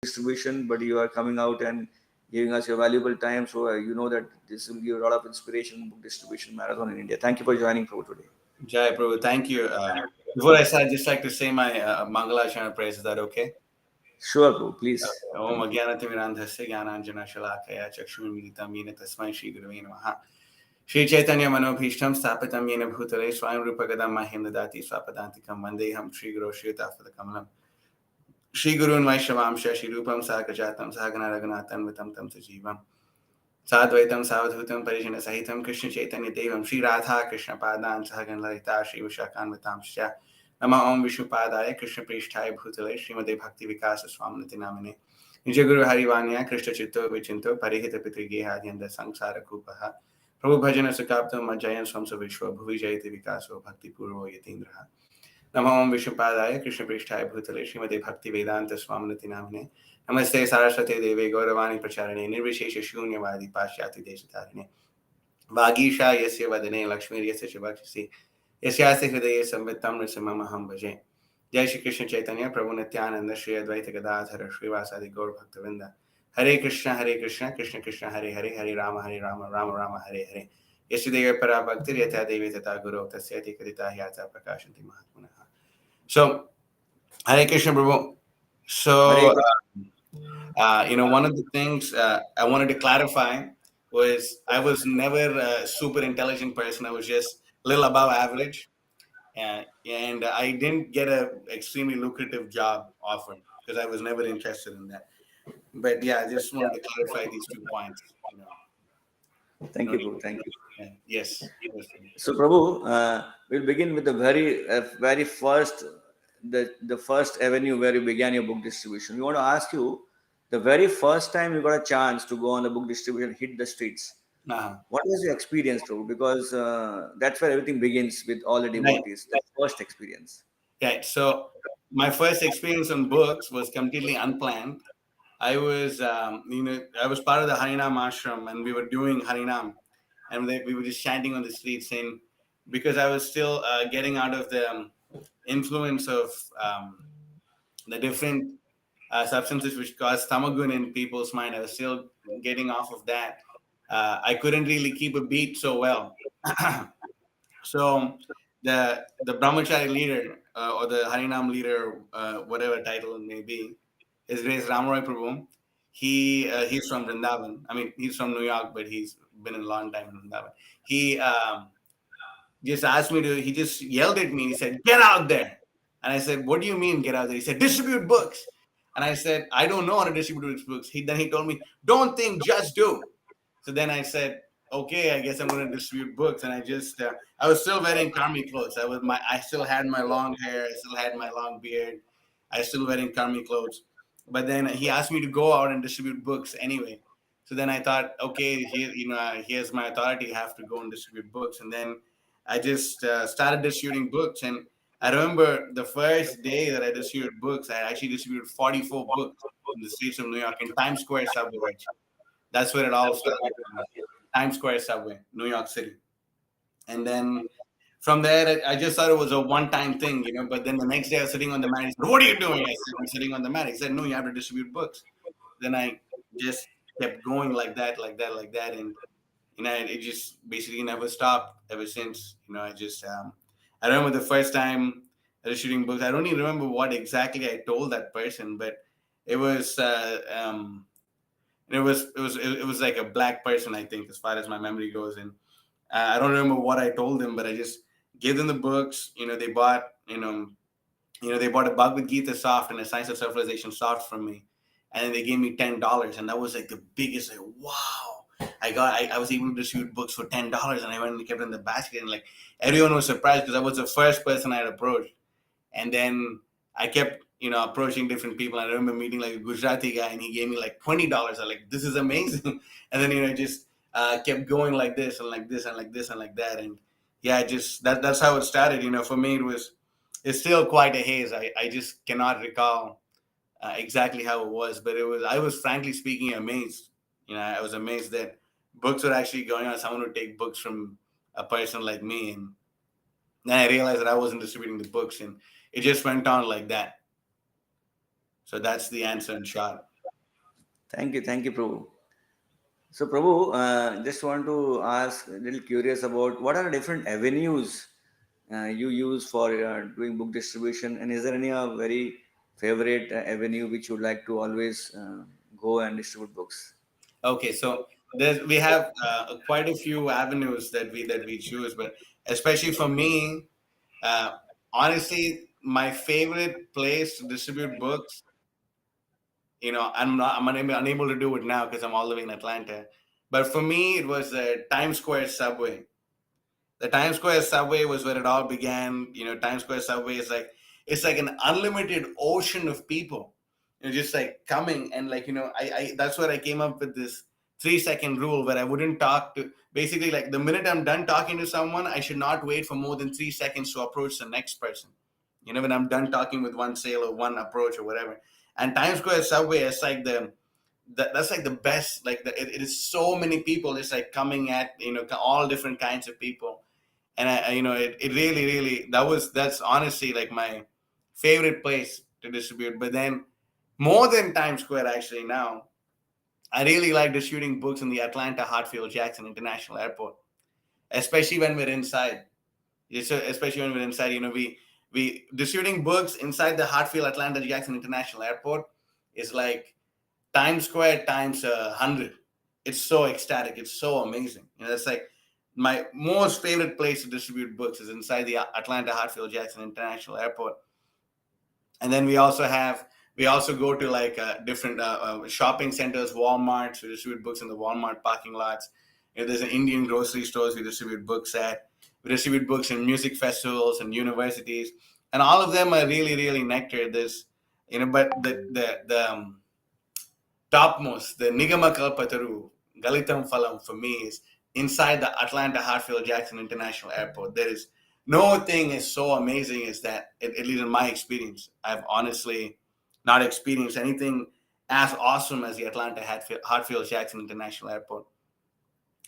distribution, but you are coming out and giving us your valuable time. So you know that this will give a lot of inspiration book distribution marathon in India. Thank you for joining Prabhu today. Jai Prabhu, thank you. Before I start, I'd just like to say my Mangalachana praise. Is that okay? Sure, Prabhu, please. Om Agyanatimirandhasya Gyananjana Shalakaya Chakshurmilitam Yena Tasmai Shri Gurave Namaha. Shri Chaitanya Manobhishtam Stapitam Yena Bhutale Swayam Rupagadam Mahim Dadati Swapadantikam Vandeham Shri Guru Shri Tafadakalam Shri Gurun Vaishavamsha Shri Rupam Sakajatam Sagana Raghunathan Vitam Tam Sajivam Sadvaitam Savadhutam Parijana Sahitam Krishna Chaitanya Devam Shri Radha Krishna Padan Sahagan Lalita Shri Vishakan Vitam Shya Nama Om Vishnupadaya Krishna Prishthaya Bhutale Srimade Bhakti Vikasa Swaminati Namine Nija Guru Harivanya Krishna Chitto Vichinto Parihita Pitrige Hadyanda Sangsara Kupaha Prabhu Bhajana Sukaptam Majayan Swamsa Vishwa Bhuvi Jayati Vikaso Bhakti Purvo Yatindraha Nama Om Vishnupadaya Krishna Prishthaya Bhutale Srimade Bhakti Vedanta Swaminati Namine Namaste Saraswate Deve Gauravani Pracharane Nirvishesha Shunyavadi Pashyati Deshatarine Vagisha Yasya Vadane Lakshmi Yasya Shivakshisi Yasyasya Hridaye Samvitam Nrisimamaham Bhaje Jai Shri Krishna Chaitanya Prabhu Nityananda Shri Advaita Gadadhara Srivasadi Gaur Bhaktavinda Hare Krishna Krishna Krishna Hare Hare Hare Rama Rama Rama Hare Hare Yasudeva Parabhaktir Yata Devi Tata Guru Tasyati Kadita Hyata Prakashanti Mahatmanaha. So Hare Krishna Prabhu. So one of the things I wanted to clarify was I was never a super intelligent person. I was just a little above average. And I didn't get a extremely lucrative job offer because I was never interested in that. But yeah, I just wanted to clarify these 2 points. Thank you, Prabhu. Thank you. Yes. So, Prabhu, we'll begin with the very first, the first avenue where you began your book distribution. We want to ask you, the very first time you got a chance to go on the book distribution, hit the streets. What was your experience, Prabhu? Because that's where everything begins with all the devotees. Right. The first experience. Right. So, my first experience on books was completely unplanned. I was, I was part of the Harinam ashram, and we were doing Harinam, and we were just chanting on the streets. And because I was still getting out of the influence of the different substances which cause tamagun in people's mind, I was still getting off of that. I couldn't really keep a beat so well. So the brahmachari leader or the Harinam leader, whatever title it may be, His Grace Ramaroy Prabhu. He's from Vrindavan. I mean, he's from New York, but he's been a long time in Vrindavan. He just asked me to. He just yelled at me. He said, "Get out there!" And I said, "What do you mean, get out there?" He said, "Distribute books." And I said, "I don't know how to distribute books." Then he told me, "Don't think, just do." So then I said, "Okay, I guess I'm going to distribute books." And I just, I was still wearing karmi clothes. I still had my long hair. I still had my long beard. I was still wearing karmi clothes. But then he asked me to go out and distribute books anyway. So then I thought, okay, here's my authority. I have to go and distribute books. And then I just started distributing books. And I remember the first day that I distributed books, I actually distributed 44 books in the streets of New York in Times Square subway. That's where it all started. Times Square subway, New York City. And then from there, I just thought it was a one-time thing, But then the next day I was sitting on the mat. He said, "What are you doing?" I said, "I'm sitting on the mat." He said, "No, you have to distribute books." Then I just kept going like that. And, it just basically never stopped ever since. I remember the first time I was shooting books. I don't even remember what exactly I told that person, but it was, it was like a black person, I think, as far as my memory goes. And I don't remember what I told them, but I just gave them the books. They bought, they bought a Bhagavad Gita soft and a Science of Self-Realization soft from me. And then they gave me $10. And that was like the biggest, like, wow. I was able to distribute books for $10. And I went and kept it in the basket. And like everyone was surprised because I was the first person I had approached. And then I kept, approaching different people. I remember meeting like a Gujarati guy and he gave me like $20. I was like, this is amazing. And then, just kept going like this and like this and like this and like that. And yeah, that's how it started. For me, it's still quite a haze. I just cannot recall exactly how it was, but I was frankly speaking amazed. I was amazed that books were actually going on. Someone would take books from a person like me. And then I realized that I wasn't distributing the books, and it just went on like that. So that's the answer in short. Thank you, Prabhu. So, Prabhu, just want to ask, a little curious about what are the different avenues you use for doing book distribution, and is there any very favorite avenue which you would like to always go and distribute books? Okay, so we have quite a few avenues that we choose, but especially for me, uh, honestly, my favorite place to distribute books, I'm unable to do it now because I'm all living in Atlanta. But for me, it was the Times Square subway. The Times Square subway was where it all began. Times Square subway is like, it's like an unlimited ocean of people. Just like coming and like, I that's where I came up with this 3 second rule where I wouldn't talk to, basically, like the minute I'm done talking to someone, I should not wait for more than 3 seconds to approach the next person. When I'm done talking with one sale or one approach or whatever. And Times Square subway is like that's like the best. Like it is so many people. It's like coming at all different kinds of people, and it really that's honestly like my favorite place to distribute. But then more than Times Square, actually, now I really like distributing books in the Atlanta Hartfield Jackson International Airport, especially when we're inside. Especially when we're inside, we distributing books inside the Hartfield Atlanta Jackson International Airport is like Times Square times 100. It's so ecstatic. It's so amazing. It's like my most favorite place to distribute books is inside the Atlanta Hartfield Jackson International Airport. And then we also go to like different shopping centers, Walmarts. We distribute books in the Walmart parking lots. There's an Indian grocery stores we distribute books at. We distribute books in music festivals and universities, and all of them are really, really nectar. But the topmost, the Nigama Kalpataru, Galitam Phalam for me is inside the Atlanta Hartfield Jackson International Airport. There is no thing is so amazing as that, at least in my experience. I've honestly not experienced anything as awesome as the Atlanta Hartfield Jackson International Airport.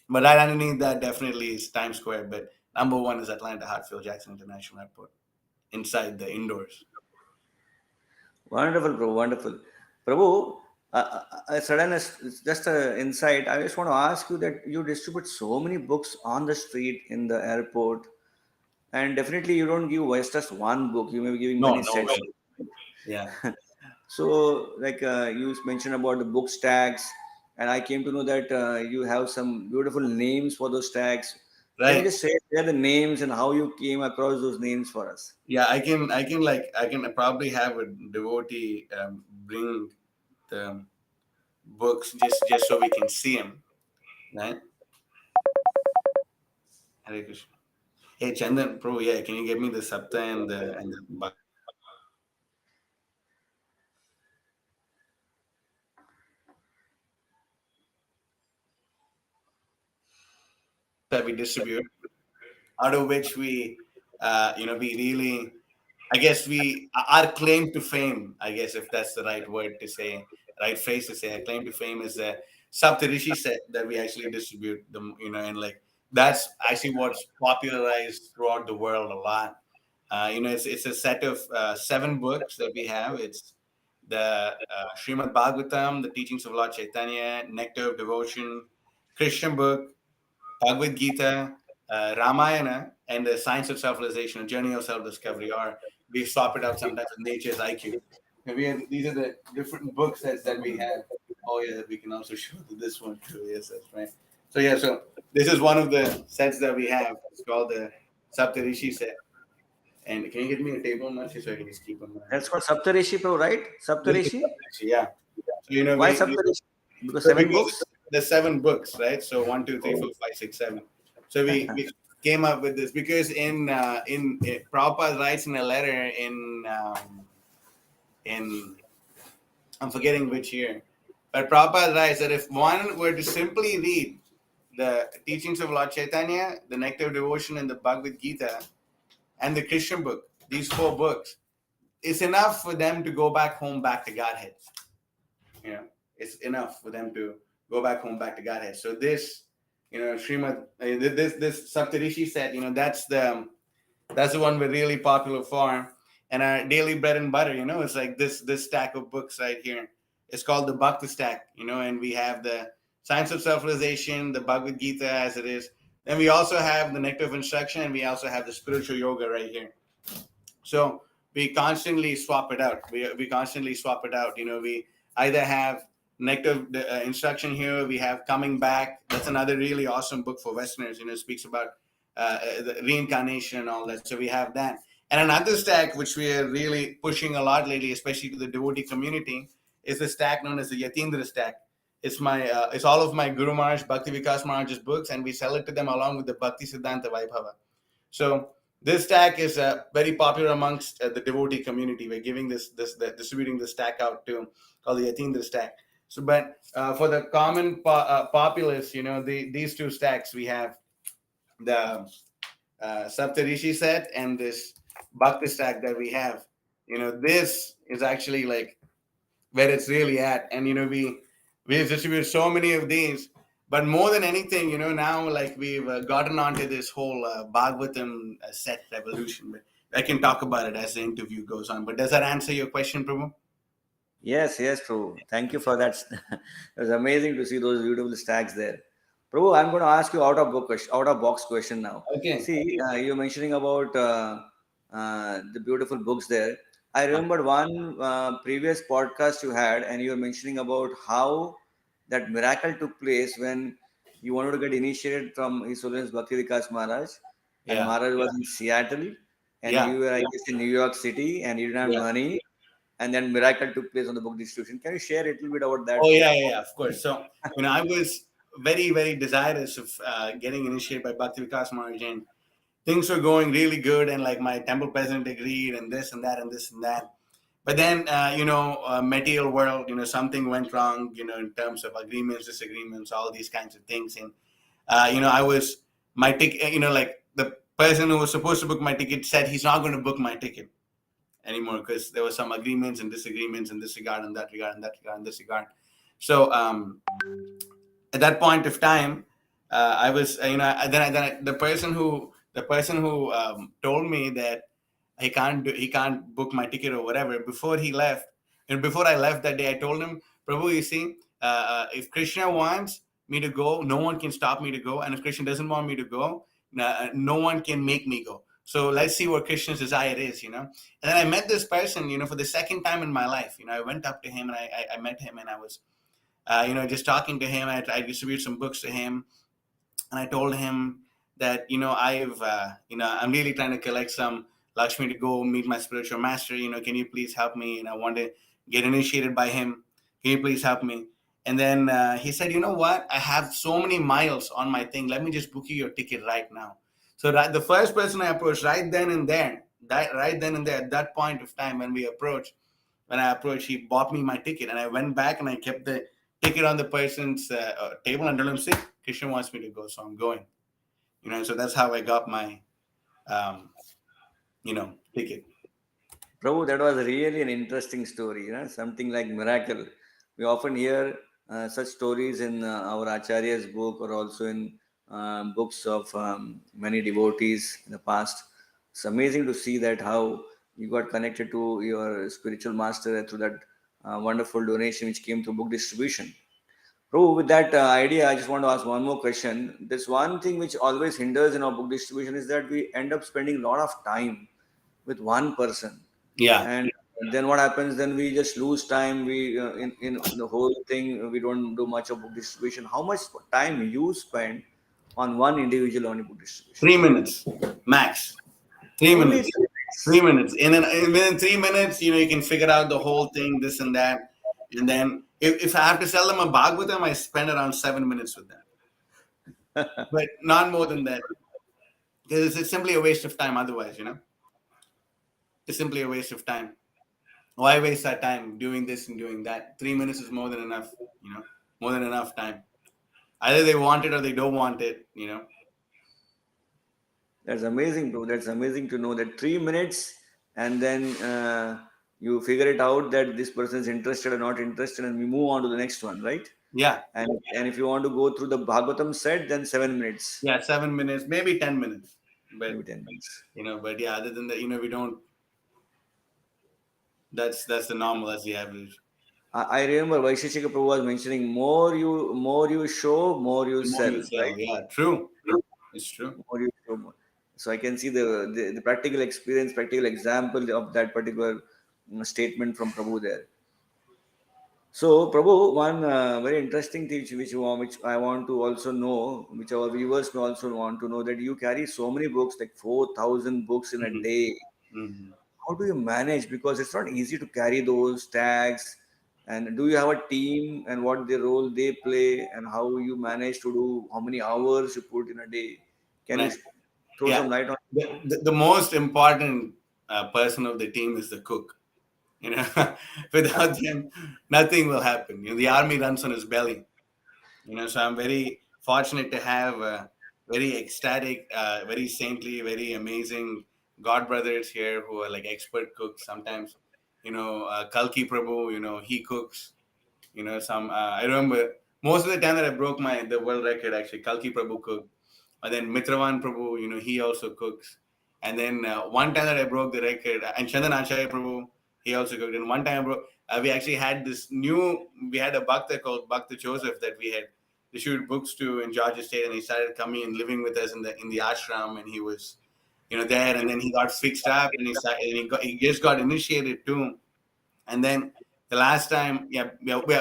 But right underneath that definitely is Times Square. But number one is Atlanta Hartfield Jackson International Airport inside the indoors. Wonderful, Prabhu, wonderful. Prabhu, a sudden just an insight. I just want to ask you that you distribute so many books on the street in the airport, and definitely you don't give just one book. You may be giving No, many no sets. way. Yeah. So, like you mentioned about the book tags, and I came to know that you have some beautiful names for those tags. Can you Right. just share the names and how you came across those names for us? Yeah, I can probably have a devotee bring the books just so we can see them, right? Hare Krishna. Hey Chandan, bro, yeah, can you get me the Sapta and the Bhagavad Gita that we distribute, out of which we really, I guess our claim to fame, I guess if that's the right word to say, right phrase to say, our claim to fame is the Saptarishi set that we actually distribute them, and like that's actually what's popularized throughout the world a lot. It's a set of 7 books that we have. It's the Srimad Bhagavatam, the teachings of Lord Chaitanya, Nectar of Devotion, Christian book, Bhagavad Gita, Ramayana, and the Science of Self-Realization, a Journey of Self-Discovery, or we swap it out sometimes with Nature's IQ. And these are the different book sets that we have. Oh yeah, we can also show this one too. Yes, that's right. So yeah, so this is one of the sets that we have. It's called the Saptarishi set. And can you get me a table, Machi, so I can just keep on my. That's called Saptarishi, Prabhu, right? This is Saptarishi. Saptarishi, yeah. So Why Saptarishi? Because so seven because books. the 7 books, right? So 1, 2, 3, 4, 5, 6, 7. So we came up with this because in Prabhupada writes in a letter in I'm forgetting which year, but Prabhupada writes that if one were to simply read the teachings of Lord Chaitanya, the Nectar of Devotion, and the Bhagavad Gita, and the Christian book, these 4 books, it's enough for them to go back home, back to Godhead. You know, it's enough for them to go back home, back to Godhead. So this, Srimad, this Saptarishi said, that's the one we're really popular for, and our daily bread and butter. It's like this stack of books right here. It's called the Bhakti Stack, and we have the Science of Self-Realization, the Bhagavad Gita as it is. Then we also have the Nectar of Instruction, and we also have the Spiritual Yoga right here. So we constantly swap it out. We constantly swap it out. We either have Nectar Instruction here. We have Coming Back. That's another really awesome book for Westerners. It speaks about the reincarnation and all that. So we have that. And another stack which we are really pushing a lot lately, especially to the devotee community, is the stack known as the Yatindra stack. It's all of my Guru Maharaj, Bhakti Vikas Maharaj's books, and we sell it to them along with the Bhakti Siddhanta Vaibhava. So this stack is very popular amongst the devotee community. We're giving distributing this stack out to called the Yatindra stack. So, but for the common populace, these two stacks, we have the Saptarishi set and this Bhakti stack that we have. This is actually like where it's really at, and we distribute so many of these. But more than anything, now like we've gotten onto this whole Bhagavatam set revolution. But I can talk about it as the interview goes on. But does that answer your question, Prabhu? Yes, yes, Prabhu. Thank you for that. It was amazing to see those beautiful stacks there. Prabhu, I'm going to ask you out of box question now. Okay. See, you're mentioning about the beautiful books there. I remember one previous podcast you had, and you were mentioning about how that miracle took place when you wanted to get initiated from His Holiness Bhakti Vikas Maharaj, and Yeah. Maharaj was in Seattle, and Yeah. you were, I guess, in New York City, and you didn't have Yeah. money, and then miracle took place on the book distribution. Can you share a little bit about Oh that too? yeah, yeah, yeah, of course. So I was very, very desirous of getting initiated by Bhakti Vikas Maharaj, and things were going really good, and like my temple president agreed, and this and that and this and that. But then, material world, something went wrong, in terms of agreements, disagreements, all these kinds of things. And, I was, my ticket, like the person who was supposed to book my ticket said he's not going to book my ticket anymore because there were some agreements and disagreements in this regard and that regard and that regard and this regard. So at that point of time, I was, the person who told me that he can't book my ticket or whatever. Before he left, and before I left that day, I told him, Prabhu, you see, if Krishna wants me to go, no one can stop me to go, and if Krishna doesn't want me to go, no one can make me go. So let's see what Krishna's desire is, And then I met this person, for the second time in my life. I went up to him and I met him, and I was, just talking to him. I distributed some books to him, and I told him that I'm really trying to collect some Lakshmi to go meet my spiritual master. Can you please help me? And I want to get initiated by him. Can you please help me? And then he said, you know what? I have so many miles on my thing. Let me just book you your ticket right now. So the first person I approached right then and there, at that point of time when I approached, he bought me my ticket, and I went back and I kept the ticket on the person's table and told him, "See, Krishna wants me to go, so I'm going." So that's how I got my, ticket. Prabhu, that was really an interesting story, something like miracle. We often hear such stories in our Acharya's book or also in books of many devotees in the past. It's amazing to see that how you got connected to your spiritual master through that wonderful donation which came through book distribution. Prabhu, with that idea, I just want to ask one more question. There's one thing which always hinders in our book distribution is that we end up spending a lot of time with one person, Yeah. and then what happens? Then we just lose time. We in the whole thing we don't do much of book distribution. How much time you spend on one individual on a book distribution? 3 minutes max. Three Only minutes. 3 minutes. 3 minutes. Within 3 minutes, you can figure out the whole thing, this and that. And then if I have to sell them a Bhagavatam, I spend around 7 minutes with them, but not more than that, because it's simply a waste of time. Otherwise, it's simply a waste of time. Why waste our time doing this and doing that? 3 minutes is more than enough. More than enough time. Either they want it or they don't want it. That's amazing, bro. That's amazing to know that 3 minutes, and then you figure it out that this person is interested or not interested, and we move on to the next one, right? Yeah. And if you want to go through the Bhagavatam set, then 7 minutes, Yeah. 7 minutes, maybe 10 minutes, but maybe 10 minutes. but yeah. Other than that, we don't. That's the normal. That's the average. I remember Vaisheshika Prabhu was mentioning more you show, more you The more sell, you right? sell. Yeah, true. It's true. More you show, more. So I can see the practical experience, practical example of that particular statement from Prabhu there. So, Prabhu, one very interesting thing which I want to also know, which our viewers may also want to know, that you carry so many books, like 4,000 books in a Hmm. day. Hmm. How do you manage? Because it's not easy to carry those tags. And do you have a team and what the role they play and how you manage to do how many hours you put in a day? Can you Right. throw Yeah. some light on? The most important person of the team is the cook. You know, without them, nothing will happen. You know, the army runs on his belly. You know, so I'm very fortunate to have very ecstatic, very saintly, very amazing god brothers here who are like expert cooks. Sometimes, Kalki Prabhu, he cooks. Some I remember most of the time that I broke the world record, actually Kalki Prabhu cooked, and then Mitravan Prabhu, he also cooks, and then one time that I broke the record, and Chandan Acharya Prabhu, he also cooked, and one time we actually had we had a bhakta called Bhakta Joseph that we had issued books to in Georgia State, and he started coming and living with us in the ashram, and he was there, and then he got fixed up, and he just got initiated too, and then the last time, yeah,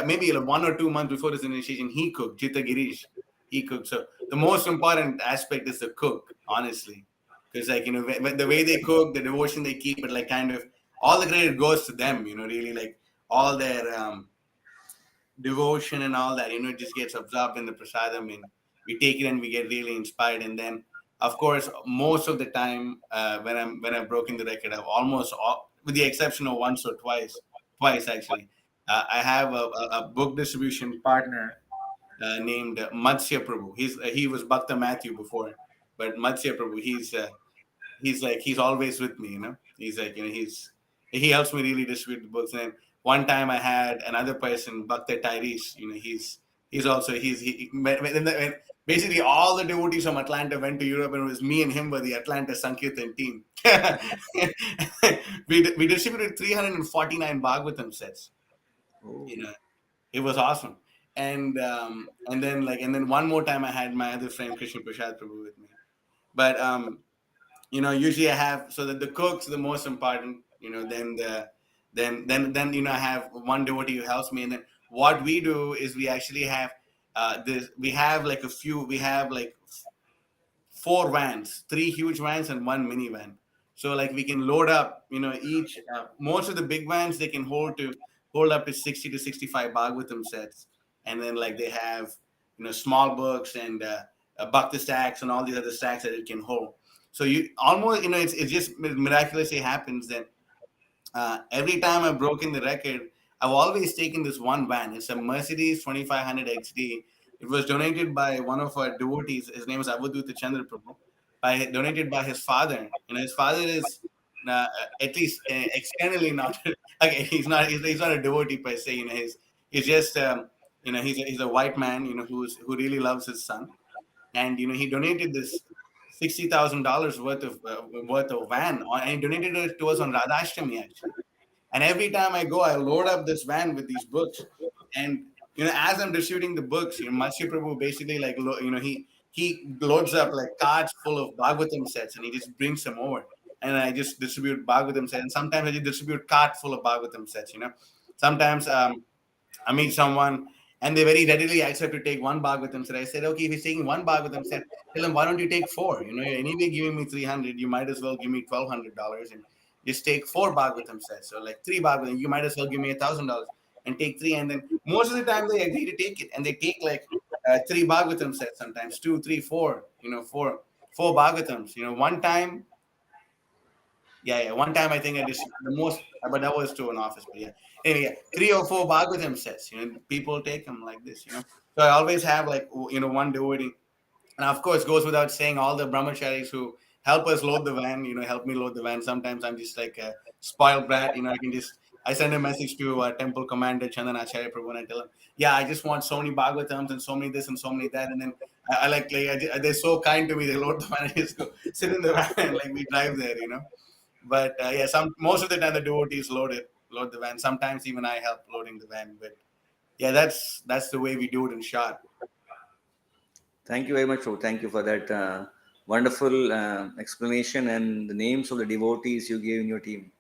maybe like 1 or 2 months before his initiation, he cooked. Jita Girish, he cooked. So the most important aspect is the cook, honestly, because like the way they cook, the devotion they keep, it like kind of all the credit goes to them. Really like all their devotion and all that, it just gets absorbed in the prasadam and we take it and we get really inspired. And then, of course, most of the time when I've broken the record, I've with the exception of once or twice actually, I have a book distribution partner named Matsya Prabhu. He was Bhakta Matthew before, but Matsya Prabhu, he's always with me. He's like he helps me really distribute the books. And one time I had another person, Bhakta Tyrese. He's also when basically all the devotees from Atlanta went to Europe, and it was me and him were the Atlanta Sankirtan team. We distributed 349 Bhagavatam sets. Oh, You know, it was awesome. And then one more time I had my other friend Krishna Prasad Prabhu with me. But usually I have, so that the cook's the most important. Then I have one devotee who helps me, and then what we do is we actually have this. We have like four vans, three huge vans and one minivan. So like we can load up, each most of the big vans they can hold up to 60 to 65 Bhagavatam sets, and then like they have small books and bhakti stacks and all these other stacks that it can hold. So you almost it's just miraculously happens that every time I've broken the record, I've always taken this one van. It's a Mercedes 2500 XD. It was donated by one of our devotees. His name is Avaduta Chandra Prabhu. Donated by his father. His father is at least externally not. Okay, he's not a devotee per se. He's just he's a white man. Who really loves his son, and he donated this $60,000 worth of van, and he donated it to us on Radhashtami actually. And every time I go, I load up this van with these books. And as I'm distributing the books, Matsya Prabhu basically like he loads up like carts full of Bhagavatam sets, and he just brings them over. And I just distribute Bhagavatam sets. And sometimes I just distribute cart full of Bhagavatam sets. Sometimes I meet someone and they very readily accept to take one Bhagavatam set. I said, okay, if he's taking one Bhagavatam set, tell him, why don't you take four? You're anyway giving me 300, you might as well give me $1,200 and just take four Bhagavatam sets. So like three Bhagavatam, you might as well give me $1,000 and take three. And then most of the time they agree to take it, and they take like three Bhagavatam sets, sometimes two, three, four, four Bhagavatams. One time, yeah. One time I think I just the most, but that was to an office. But yeah, anyway, yeah, three or four Bhagavatam sets. People take them like this. So I always have like one devotee, and of course, goes without saying, all the brahmacharis who help us load the van, help me load the van. Sometimes I'm just like a spoiled brat. I send a message to temple commander Chandan Acharya Prabhu, and I tell him, yeah, I just want so many Bhagavatams and so many this and so many that. And then they're so kind to me. They load the van and just go sit in the van and like we drive there. But yeah, most of the time the devotees load it. load the van. Sometimes even I help loading the van. But yeah, that's the way we do it in short. Thank you very much, Prabhu. Thank you for that wonderful explanation and the names of the devotees you gave in your team.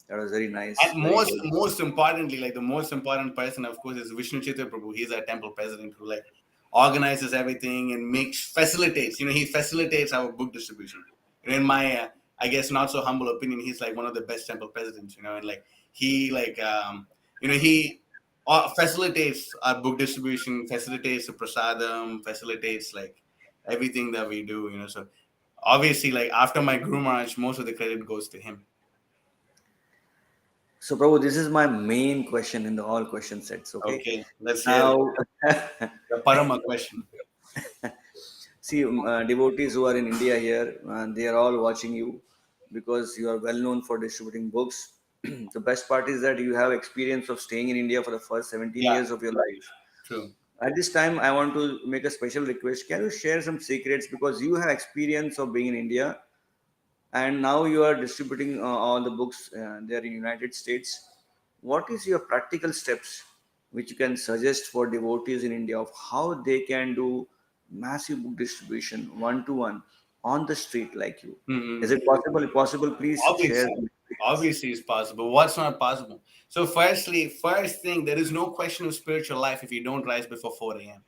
That was very nice, And very most importantly, like the most important person, of course, is Vishnu Chitra Prabhu. He's our temple president who like organizes everything and makes facilitates. He facilitates our book distribution. In my, I guess, not so humble opinion, he's like one of the best temple presidents. And like he like he facilitates our book distribution, facilitates the prasadam, facilitates like everything that we do. So obviously, like after my Guru Maharaj, most of the credit goes to him. So, Prabhu, this is my main question in the all question sets. Okay. Okay, let's hear it. Now, The Parama question. see, devotees who are in India here, they are all watching you because you are well known for distributing books. The best part is that you have experience of staying in India for the first 17 Yeah, years of your life. true. At this time, I want to make a special request. Can you share some secrets because you have experience of being in India and now you are distributing all the books there in United States. What is your practical steps which you can suggest for devotees in India of how they can do massive book distribution one to one on the street like you? Is Mm-hmm. it possible? If possible, please share Obviously, some experience. obviously, it's possible. What's not possible? So, firstly, first thing, there is no question of spiritual life if you don't rise before 4 a.m.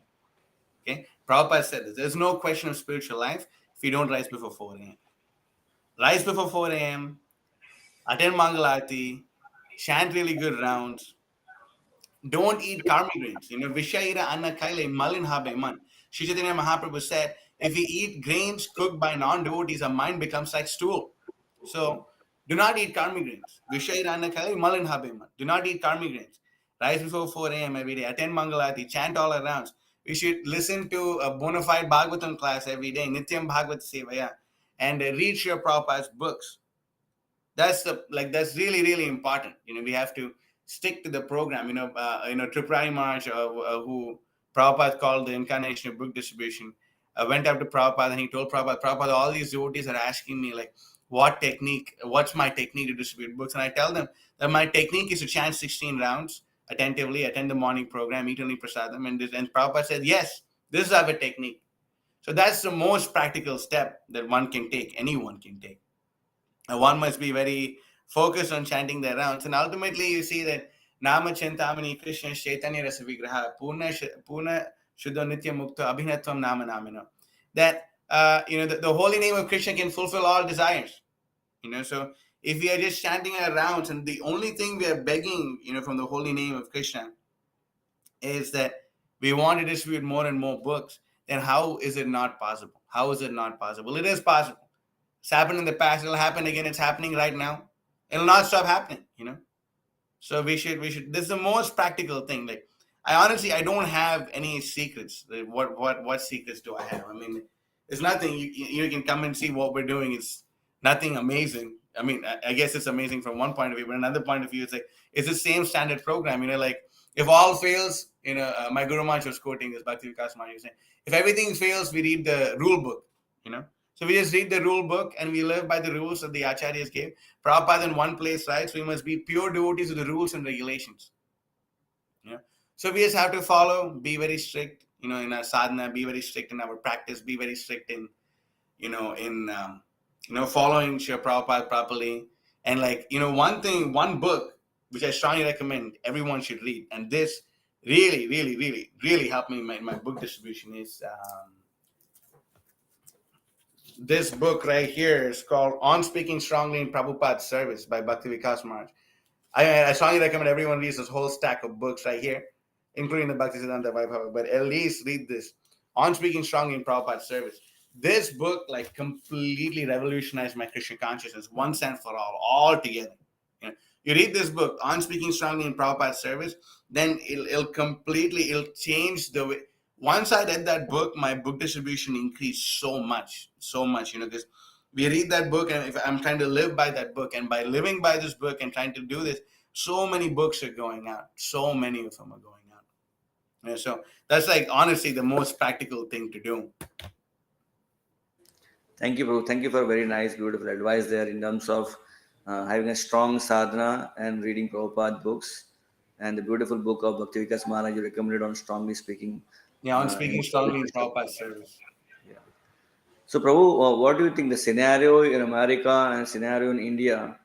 Okay, Prabhupada said this. There's no question of spiritual life if you don't rise before 4 a.m. Rise before 4 a.m. Attend Mangalarti, chant really good rounds. Don't eat karmi grains. Vishaira anna kaile malin habe man. Sri Chaitanya Mahaprabhu said, if we eat grains cooked by non-devotees, our mind becomes like stool. So do not eat karmi grains. Vishaira anna kaile malin habe man. Do not eat karmi grains. Rise before 4 a.m. every day. Attend Mangalati. Chant all around. We should listen to a bona fide Bhagavatam class every day. Nityam Bhagavat Sevaya. And read your Prabhupada's books. That's really really important. We have to stick to the program. Tripurari Maharaj, who Prabhupada called the incarnation of book distribution, went up to Prabhupada and he told Prabhupada, all these devotees are asking me like what's my technique to distribute books, and I tell them that my technique is to chant 16 rounds attentively, attend the morning program, eat only prasadam, and Prabhupada said, yes, this is our technique. So that's the most practical step that one can take, anyone can take. One must be very focused on chanting their rounds. And ultimately, you see that Nama Chintamani Krishna Chaitanya Rasa Vigraha Purna Shuddha Nitya Mukta Abhinatvam Nama Namino. That, the holy name of Krishna can fulfill all desires. So if we are just chanting our rounds and the only thing we are begging, from the holy name of Krishna is that we want to distribute more and more books, then how is it not possible? How is it not possible? It is possible. It's happened in the past. It'll happen again. It's happening right now. It'll not stop happening. So we should. This is the most practical thing. Like, I don't have any secrets. Like, what secrets do I have? I mean, it's nothing. You can come and see what we're doing. It's nothing amazing. I mean, I guess it's amazing from one point of view, but another point of view, it's like it's the same standard program. Like if all fails, my Guru Maharaj was quoting this Bhakti Vikas Maharaj saying, if everything fails, we read the rule book. So we just read the rule book and we live by the rules that the acharyas gave. Prabhupada in one place writes, we must be pure devotees of the rules and regulations. So we just have to follow, be very strict, in our sadhana, be very strict in our practice, be very strict in, following Srila Prabhupada properly. And one book, which I strongly recommend everyone should read. And this really, really, really, really helped me in my book distribution is, this book right here is called On Speaking Strongly in Prabhupada's Service by Bhakti Vikas Maharaj. I strongly recommend everyone reads this whole stack of books right here, including the Bhakti Siddhanta Vaibhava, but at least read this, On Speaking Strongly in Prabhupada's Service. This book completely revolutionized my Krishna consciousness once and for all together. You read this book, On Speaking Strongly in Prabhupada's Service, then it'll change the way. Once I read that book, my book distribution increased so much, because we read that book and if I'm trying to live by that book, and by living by this book and trying to do this, so many books are going out. So many of them are going out. So that's honestly the most practical thing to do. Thank you, bro. Thank you for very nice, beautiful advice there in terms of having a strong sadhana and reading Prabhupada books, and the beautiful book of Bhakti Vikas Maharaj you recommended on strongly speaking Yeah, on in speaking strongly in service. Prabhupada's service. Yeah. So, Prabhu, what do you think the scenario in America and scenario in India,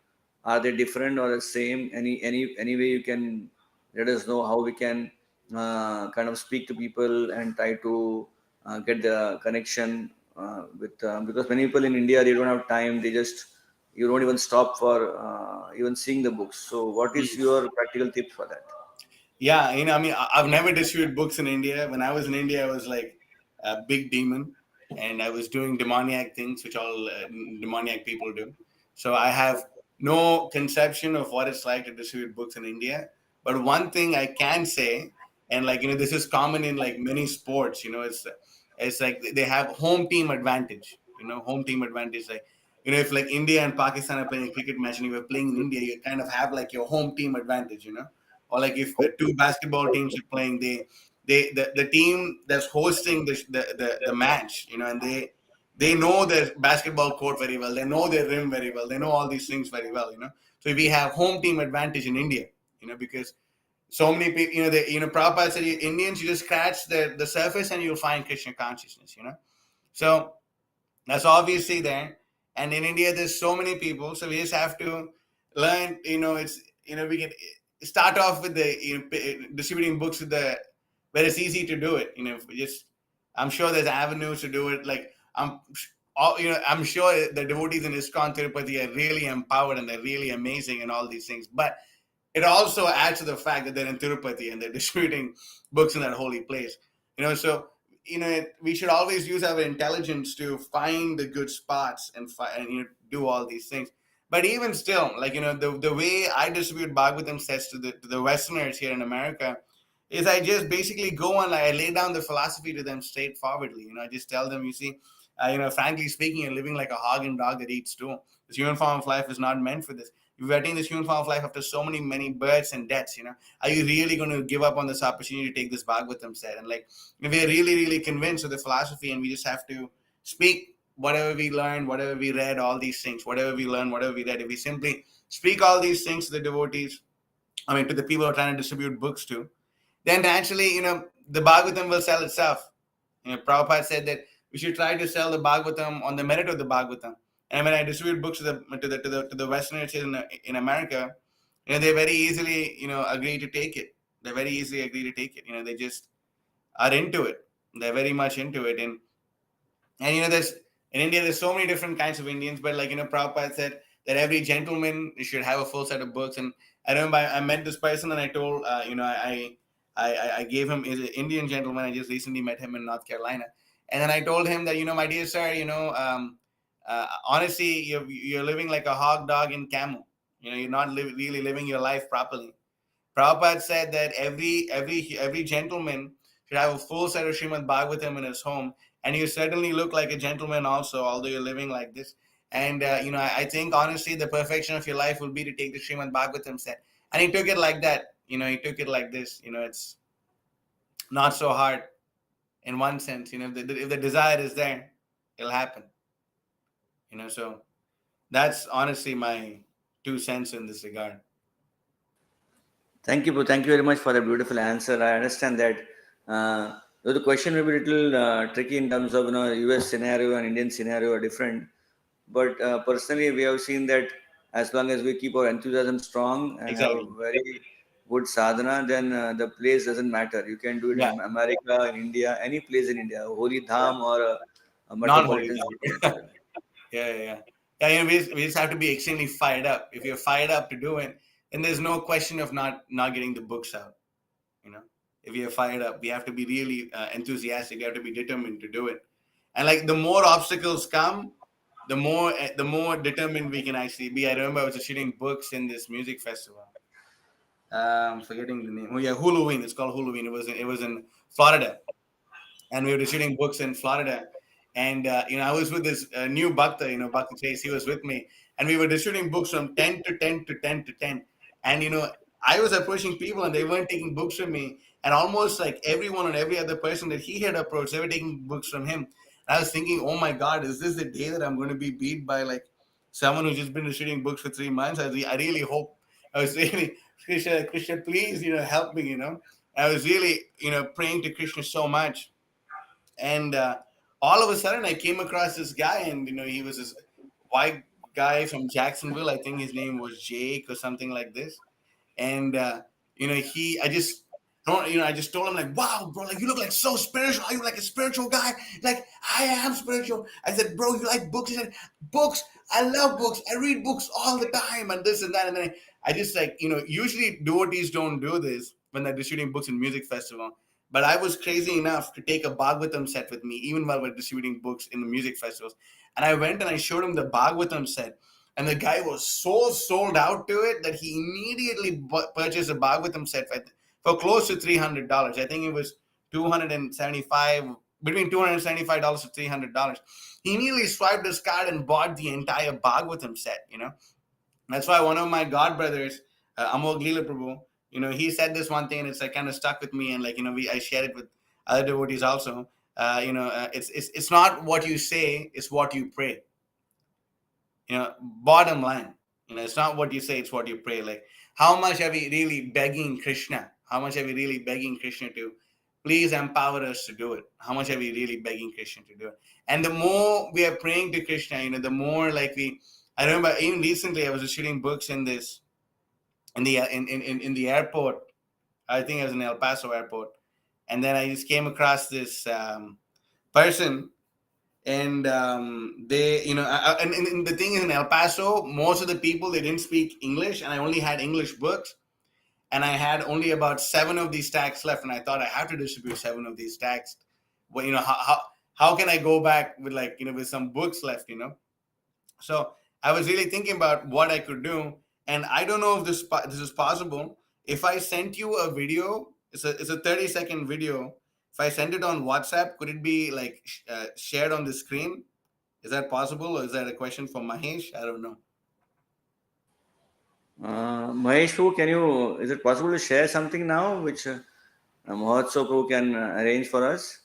are they different or the same? Any way you can let us know how we can kind of speak to people and try to get the connection with because many people in India they don't have time. They just you don't even stop for even seeing the books. So, what is your practical tips for that? Yeah, I mean, I've never distributed books in India. When I was in India, I was like a big demon, and I was doing demoniac things, which all demoniac people do. So I have no conception of what it's like to distribute books in India. But one thing I can say, and like this is common in like many sports. It's like they have home team advantage. Home team advantage. Like if like India and Pakistan are playing a cricket match and you were playing in India, you kind of have like your home team advantage. Or like if two basketball teams are playing, the team that's hosting the match, and they know their basketball court very well, they know their rim very well, they know all these things very well. So we have home team advantage in India, because so many people, Prabhupada said, Indians, you just scratch the surface and you'll find Krishna consciousness. So that's obviously there. And in India, there's so many people, so we just have to learn. We can start off with the distributing books with the where it's easy to do it. If we just, I'm sure there's avenues to do it. Like I'm sure the devotees in ISKCON Tirupati are really empowered and they're really amazing and all these things. But it also adds to the fact that they're in Tirupati and they're distributing books in that holy place. So we should always use our intelligence to find the good spots and do all these things. But even still, like the way I distribute Bhagavatam sets to the Westerners here in America is I just basically go on, like I lay down the philosophy to them straightforwardly. I just tell them, you see, frankly speaking, you're living like a hog and dog that eats stool. This human form of life is not meant for this. You've attained this human form of life after so many births and deaths. Are you really going to give up on this opportunity to take this Bhagavatam set? And like, if we're really, really convinced of the philosophy, and we just have to speak whatever we learned, whatever we read, all these things, whatever we learned, whatever we read, if we simply speak all these things to the devotees, to the people who are trying to distribute books to, then actually, the Bhagavatam will sell itself. Prabhupada said that we should try to sell the Bhagavatam on the merit of the Bhagavatam. And when I distribute books to the Westerners in America, they very easily agree to take it. They very easily agree to take it. They just are into it. They're very much into it. And there's in India, there's so many different kinds of Indians, but like Prabhupada said that every gentleman should have a full set of books. And I remember I met this person and I told I gave him, he's an Indian gentleman. I just recently met him in North Carolina, and then I told him that my dear sir, honestly, you're living like a hog, dog, and camel. You're not really living your life properly. Prabhupada said that every gentleman should have a full set of Srimad Bhagavatam in his home, and you certainly look like a gentleman also, although you're living like this. And I think honestly, the perfection of your life will be to take the Srimad Bhagavatam set. And he took it like that. He took it like this. It's not so hard in one sense. If the desire is there, it'll happen. So that's honestly my 2 cents in this regard. Thank you, bro. Thank you very much for the beautiful answer. I understand that though the question may be a little tricky in terms of U.S. scenario and Indian scenario are different. But personally, we have seen that as long as we keep our enthusiasm strong and have a Exactly. very good sadhana, then the place doesn't matter. You can do it in Yeah. America, in India, any place in India, Holy Yeah. Dham or a Non-holy metropolitan city as dog. well. Yeah. We just have to be extremely fired up. If you're fired up to do it, then there's no question of not getting the books out. You know, if you're fired up, we have to be really enthusiastic. We have to be determined to do it. And like the more obstacles come, the more determined we can actually be. I remember I was shooting books in this music festival. Forgetting the name. Oh yeah, Halloween. It's called Halloween. It was in Florida, and we were shooting books in Florida. And I was with this new Bhakta, Bhakta Chase. He was with me, and we were distributing books from 10 to 10 to 10 to 10. And I was approaching people, and they weren't taking books from me. And almost like everyone and every other person that he had approached, they were taking books from him. And I was thinking, oh my God, is this the day that I'm going to be beat by like someone who's just been distributing books for 3 months. I really hope, I was really, Krishna, please, help me, I was really, praying to Krishna so much. And all of a sudden I came across this guy, and, he was this white guy from Jacksonville. I think his name was Jake or something like this. And I just don't, I just told him, like, wow, bro, like, you look like so spiritual. Are you like a spiritual guy? Like, I am spiritual. I said, bro, you like books? He said, books, I love books, I read books all the time, and this and that. And then I just, like, usually devotees don't do this when they're distributing books in music festival, but I was crazy enough to take a Bhagavatam set with me, even while we're distributing books in the music festivals. And I went and I showed him the Bhagavatam set. And the guy was so sold out to it that he immediately purchased a Bhagavatam set for close to $300. I think it was 275, between $275 to $300. He immediately swiped his card and bought the entire Bhagavatam set. That's why one of my god brothers, Mahotsaha Prabhu, he said this one thing, and it's like kind of stuck with me, and, like, I shared it with other devotees also. It's not what you say, it's what you pray. Bottom line, it's not what you say, it's what you pray. Like, how much are we really begging Krishna? How much are we really begging Krishna to please empower us to do it? How much are we really begging Krishna to do it? And the more we are praying to Krishna, the more, like, I remember even recently I was shooting books in the airport. I think I was in El Paso airport, and then I just came across this person. And they, and the thing is, in El Paso, most of the people, they didn't speak English, and I only had English books, and I had only about 7 of these stacks left, and I thought I have to distribute 7 of these stacks. Well, how can I go back with, like, with some books left, So I was really thinking about what I could do, and I don't know if this is possible. If I sent you a video, it's a 30-second video. If I send it on WhatsApp, could it be, like, shared on the screen? Is that possible, or is that a question for Mahesh? I don't know. Mahesh Prabhu, is it possible to share something now which Mahotsaha Prabhu can arrange for us?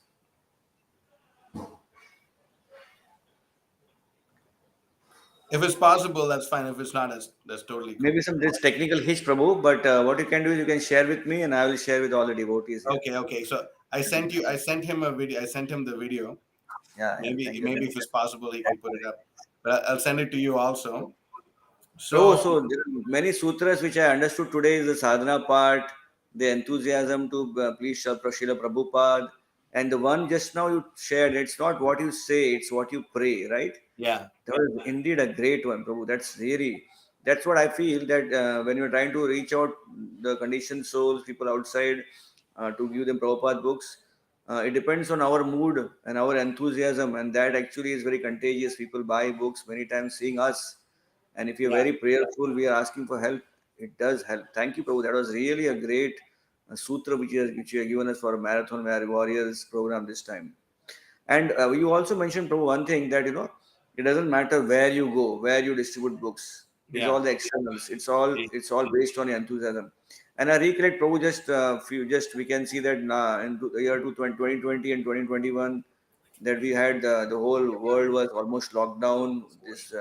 If it's possible, that's fine. If it's not, that's totally cool. Maybe there's technical hitch, Prabhu, but what you can do is you can share with me, and I will share with all the devotees here. Okay. So I sent him a video. I sent him the video. Yeah. Maybe Thank you. if it's possible, he can put it up. But I'll send it to you also. So there are many sutras which I understood today is the sadhana part, the enthusiasm to please Srila Prabhupada, and the one just now you shared, it's not what you say, it's what you pray, right? yeah. That was indeed a great one, Prabhu. That's what I feel, that when you're trying to reach out the conditioned souls, people outside, to give them Prabhupada books, it depends on our mood and our enthusiasm, and that actually is very contagious. People buy books many times seeing us, and if you're Yeah. very prayerful, we are asking for help. It does help. Thank you, Prabhu. That was really a great sutra which you have given us for a Marathon Warriors program this time. And you also mentioned, Prabhu, one thing that it doesn't matter where you go, where you distribute books. It's Yeah. all the externals. It's all based on your enthusiasm. And I recollect, Prabhu, just we can see that in the year 2020 and 2021 that we had the whole world was almost locked down. This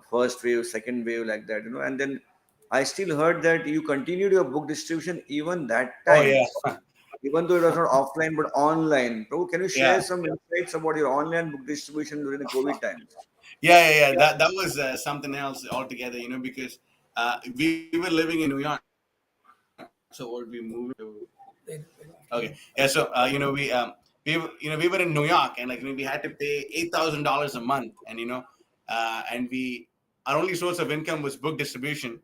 first wave, second wave, like that, and then I still heard that you continued your book distribution even that Oh time, yeah. even though it was not offline but online. Prabhu, can you share Yeah. some insights about your online book distribution during the COVID times? Yeah. That was something else altogether. Because we were living in New York. So what we moved to. Okay. Yeah. So we were in New York, and, like, we had to pay $8,000 a month, and our only source of income was book distribution.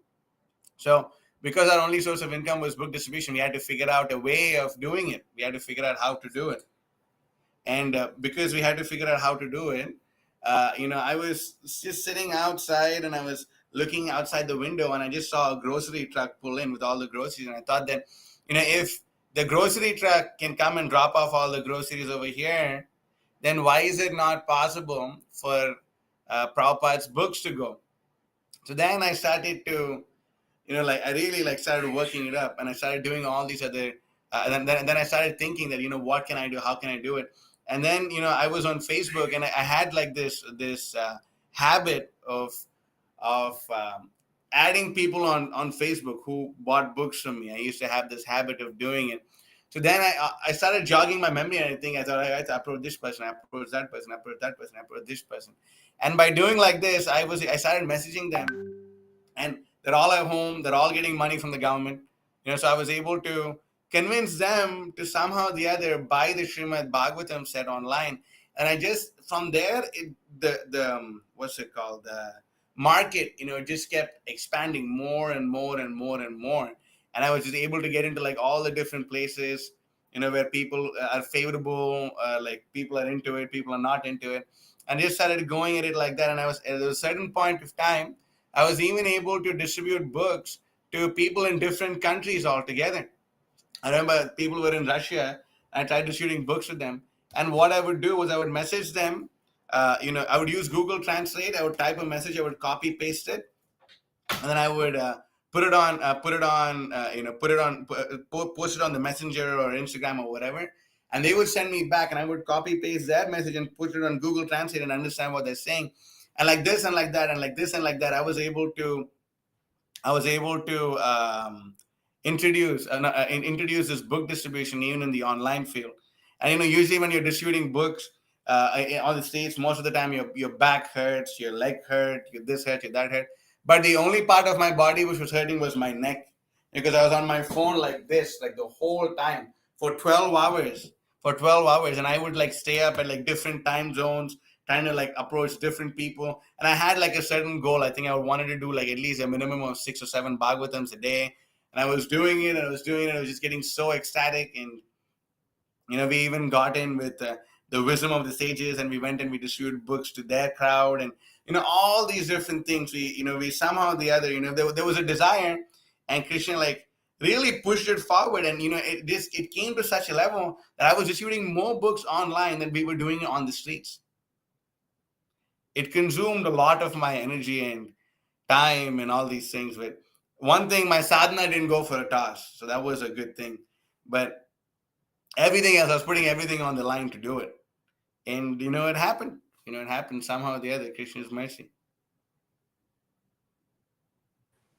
So because our only source of income was book distribution, we had to figure out a way of doing it. We had to figure out how to do it, and because we had to figure out how to do it, I was just sitting outside, and I was looking outside the window, and I just saw a grocery truck pull in with all the groceries, and I thought that, if the grocery truck can come and drop off all the groceries over here, then why is it not possible for Prabhupada's books to go? So then I started to, I really, like, started working it up, and I started doing all these other, then I started thinking that, what can I do? How can I do it? And then, I was on Facebook, and I had, like, this habit of adding people on Facebook who bought books from me. I used to have this habit of doing it. So then I started jogging my memory, and I think I thought I approach this person, I approach that person, I approach that person, I approach this person. And by doing like this, I started messaging them, and they're all at home, they're all getting money from the government. So I was able to convince them to somehow or the other buy the Srimad Bhagavatam set online. And I just from there the what's it called, the market, just kept expanding more and more and more and more. And I was just able to get into like all the different places, where people are favorable, like people are into it, people are not into it, and just started going at it like that. And I was at a certain point of time, I was even able to distribute books to people in different countries altogether. I remember people were in Russia. I tried distributing books with them, and what I would do was I would message them. I would use Google Translate. I would type a message. I would copy paste it, and then I would post it on the Messenger or Instagram or whatever. And they would send me back, and I would copy paste that message and put it on Google Translate and understand what they're saying, and like this and like that and like this and like that. I was able to introduce this book distribution even in the online field. And usually when you're distributing books on the states, most of the time your back hurts, your leg hurt, your this hurt, your that hurt. But the only part of my body which was hurting was my neck, because I was on my phone like this, like the whole time for 12 hours. For 12 hours, and I would like stay up at like different time zones, trying to like approach different people. And I had like a certain goal. I think I wanted to do like at least a minimum of 6 or 7 Bhagavatams a day. And I was doing it, and I was doing it. I was just getting so ecstatic. And we even got in with the wisdom of the sages, and we went and we distributed books to their crowd, and all these different things. We somehow or the other, there was a desire, and Krishna like really pushed it forward. And it came to such a level that I was distributing more books online than we were doing it on the streets. It consumed a lot of my energy and time and all these things. But one thing, my sadhana didn't go for a toss, so that was a good thing. But everything else, I was putting everything on the line to do it. And it happened. It happened somehow or the other. Krishna's mercy.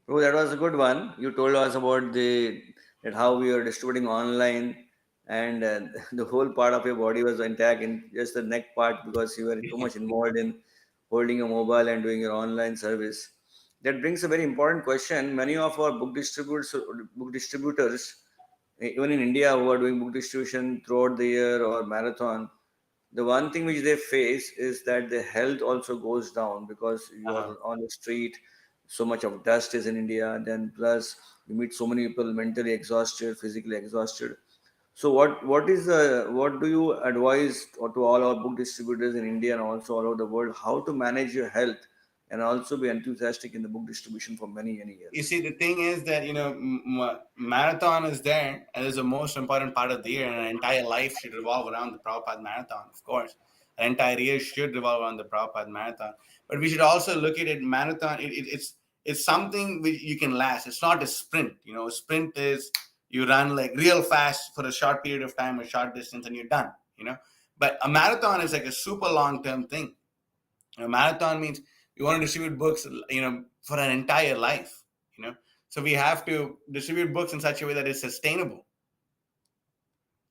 Oh, that was a good one. You told us about the that how we are distributing online, and the whole part of your body was intact, in just the neck part, because you were too much involved in holding a mobile and doing your online service. That brings a very important question. Many of our book distributors, even in India, who are doing book distribution throughout the year or marathon, the one thing which they face is that the health also goes down, because you Uh-huh. are on the street, so much of dust is in India, then plus you meet so many people mentally exhausted, physically exhausted. So what do you advise to all our book distributors in India and also all over the world, how to manage your health and also be enthusiastic in the book distribution for many You years? see, the thing is that marathon is there, and is the most important part of the year, and an entire life should revolve around the Prabhupada marathon. Of course, an entire year should revolve around the Prabhupada marathon. But we should also look at it. Marathon, it's something which you can last. It's not a sprint. A sprint is you run like real fast for a short period of time, a short distance, and you're done. But a marathon is like a super long term thing. A marathon means you want to distribute books, for an entire life. So we have to distribute books in such a way that is sustainable.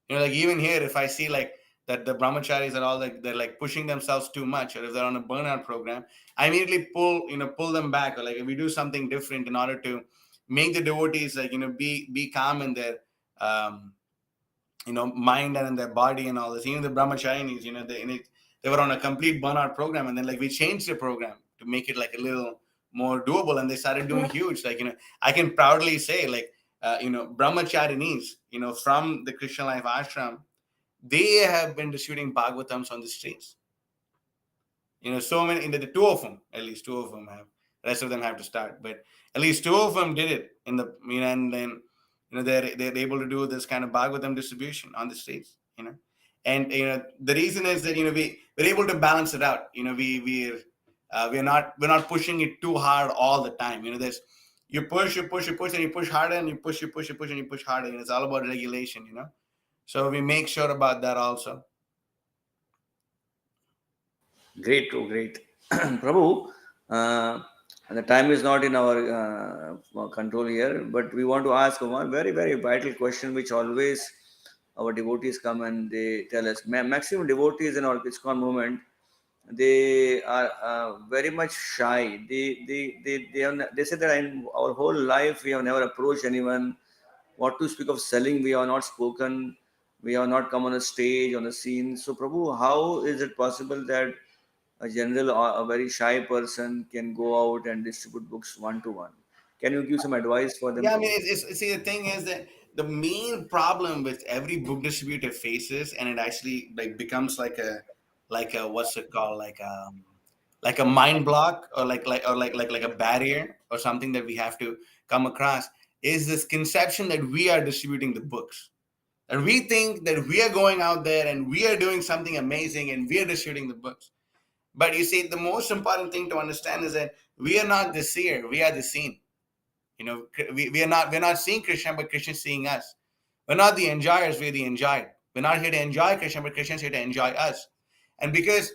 Like even here, if I see like that the brahmacharis are all like they're like pushing themselves too much, or if they're on a burnout program, I immediately pull them back, or like if we do something different in order to make the devotees like be calm in their um, mind and in their body and all this. Even the brahmacharis, they were on a complete burnout program, and then like we changed the program to make it like a little more doable, and they started doing huge. Like I can proudly say like brahmacharinis, from the Krishna Life Ashram, they have been distributing Bhagavatams on the streets. So many, the two of them, at least two of them have. The rest of them have to start, but at least two of them did it in the, and then, they're able to do this kind of Bhagavatam distribution on the streets, and, the reason is that, we're able to balance it out. We're not pushing it too hard all the time. There's, you push, and you push harder, and you push, and you push harder. And it's all about regulation, So we make sure about that also. Great, oh, great. Prabhu, Uh, and the time is not in our control here, but we want to ask one very, very vital question, which always our devotees come and they tell us. Maximum devotees in our ISKCON movement, they are very much shy. They say that in our whole life we have never approached anyone. What to speak of selling? We have not spoken. We have not come on a stage, on a scene. So, Prabhu, how is it possible that a general or a very shy person can go out and distribute books one to one? Can you give some advice for them, Yeah, I mean, Prabhu? see, the thing is that the main problem which every book distributor faces, and it actually like becomes like a what's it called, like a mind block, or like a barrier or something that we have to come across, is this conception that we are distributing the books, and we think that we are going out there and we are doing something amazing and we are distributing the books. But you see, the most important thing to understand is that we are not the seer, we are the seen. You know, we're not seeing Krishna, but Krishna is seeing us. We're not the enjoyers, we're the enjoyed. We're not here to enjoy Krishna, but Krishna is here to enjoy us. And because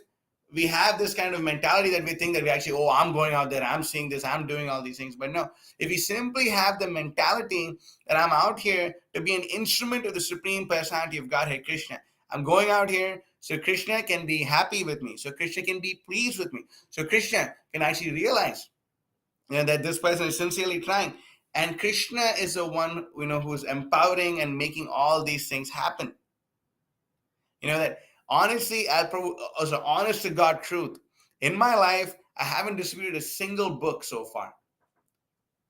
we have this kind of mentality that we think that we actually, oh, I'm going out there, I'm seeing this, I'm doing all these things. But no, if we simply have the mentality that I'm out here to be an instrument of the Supreme Personality of Godhead, Krishna, I'm going out here so Krishna can be happy with me, so Krishna can be pleased with me, so Krishna can actually realize, that this person is sincerely trying, and Krishna is the one, who is empowering and making all these things happen. That honestly, as an honest to God truth, in my life I haven't distributed a single book so far.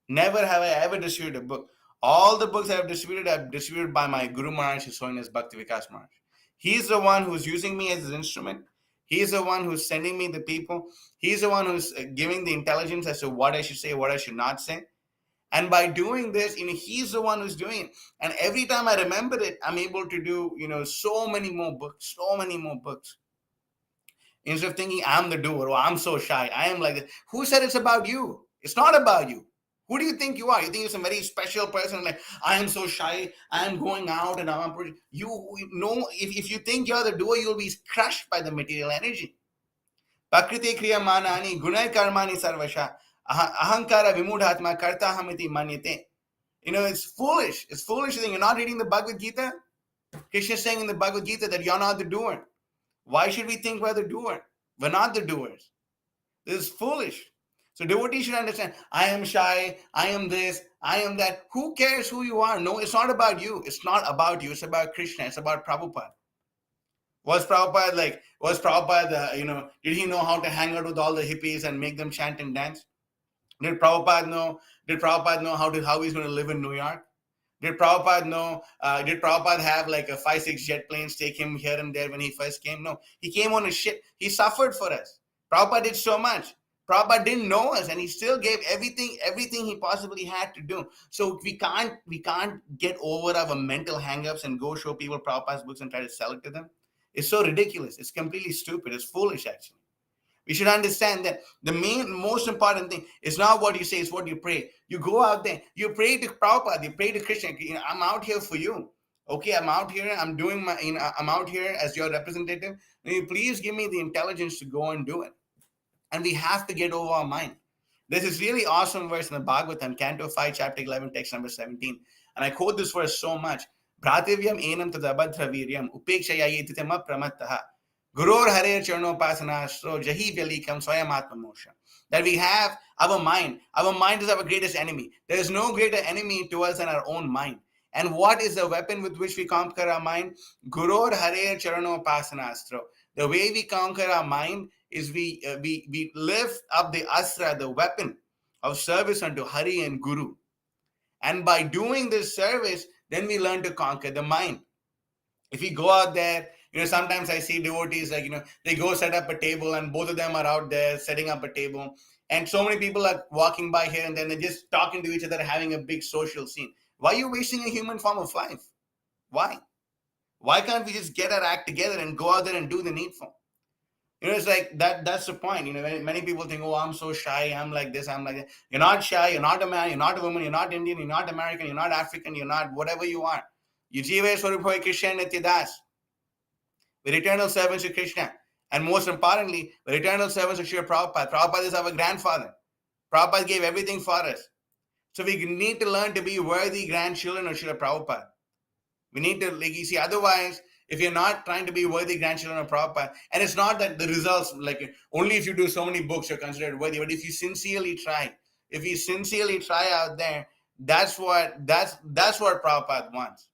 Never have I ever distributed a book. All the books I've distributed by my Guru Maharaj, His Holiness Bhakti Vikas Maharaj. He's the one who's using me as his instrument. He's the one who's sending me the people. He's the one who's giving the intelligence as to what I should say, what I should not say. And by doing this, he's the one who's doing it. And every time I remember it, I'm able to do, so many more books, so many more books. Instead of thinking I'm the doer, oh, I'm so shy, I am like this. Who said it's about you? It's not about you. Who do you think you are? You think you're some very special person, like, I am so shy, I am going out and I'm you know, if you think you're the doer, you'll be crushed by the material energy. Prakriti kriya manani gunai karmani sarvasha ahankara vimudhatma karta hamiti manyate. It's foolish. It's foolish to think you're not reading the Bhagavad Gita. Krishna is saying in the Bhagavad Gita that you're not the doer. Why should we think we're the doer? We're not the doers. This is foolish. So devotees should understand, I am shy, I am this, I am that. Who cares who you are? No, it's not about you. It's not about you. It's about Krishna. It's about Prabhupada. Did he know how to hang out with all the hippies and make them chant and dance? Did Prabhupada know? Did Prabhupada know how he's going to live in New York? Did Prabhupada know? Did Prabhupada have like a 5-6 jet planes take him here and there when he first came? No, he came on a ship. He suffered for us. Prabhupada did so much. Prabhupada didn't know us, and he still gave everything he possibly had to do. So we can't get over our mental hangups and go show people Prabhupada's books and try to sell it to them. It's so ridiculous. It's completely stupid. It's foolish, actually. We should understand that the most important thing is not what you say, it's what you pray. You go out there, you pray to Prabhupada, you pray to Krishna. I'm out here for you. Okay, I'm out here. I'm out here as your representative. Will you please give me the intelligence to go and do it? And we have to get over our mind. There's this really awesome verse in the Bhagavatam, Canto 5, Chapter 11, text number 17. And I quote this verse so much. Bhrativyam enam tadabhadra viryam upekshaya yetitam pramattaha. Gurur Hare Charnopasana so Jahi Velikam Swayamatma Mosha. That we have our mind. Our mind is our greatest enemy. There is no greater enemy to us than our own mind. And what is the weapon with which we conquer our mind? Gurur Hare Charnopasana Astro. The way we conquer our mind is we lift up the astra, the weapon of service unto Hari and Guru. And by doing this service, then we learn to conquer the mind. If we go out there, sometimes I see devotees like, they go set up a table and both of them are out there setting up a table. And so many people are walking by here and then they're just talking to each other, having a big social scene. Why are you wasting a human form of life? Why? Why can't we just get our act together and go out there and do the needful? It's like that's the point. Many people think, oh, I'm so shy, I'm like this, I'm like that. You're not shy, you're not a man, you're not a woman, you're not Indian, you're not American, you're not African, you're not whatever you are. You Jiva Swarupa Krishna Nityadas. We're eternal servants of Krishna. And most importantly, the eternal servants of Srila Prabhupada. Prabhupada is our grandfather. Prabhupada gave everything for us. So we need to learn to be worthy grandchildren of Srila Prabhupada. We need to, like you see, otherwise, if you're not trying to be worthy grandchildren of Prabhupada, and it's not that the results, like only if you do so many books you're considered worthy, but if you sincerely try, out there, that's what Prabhupada wants.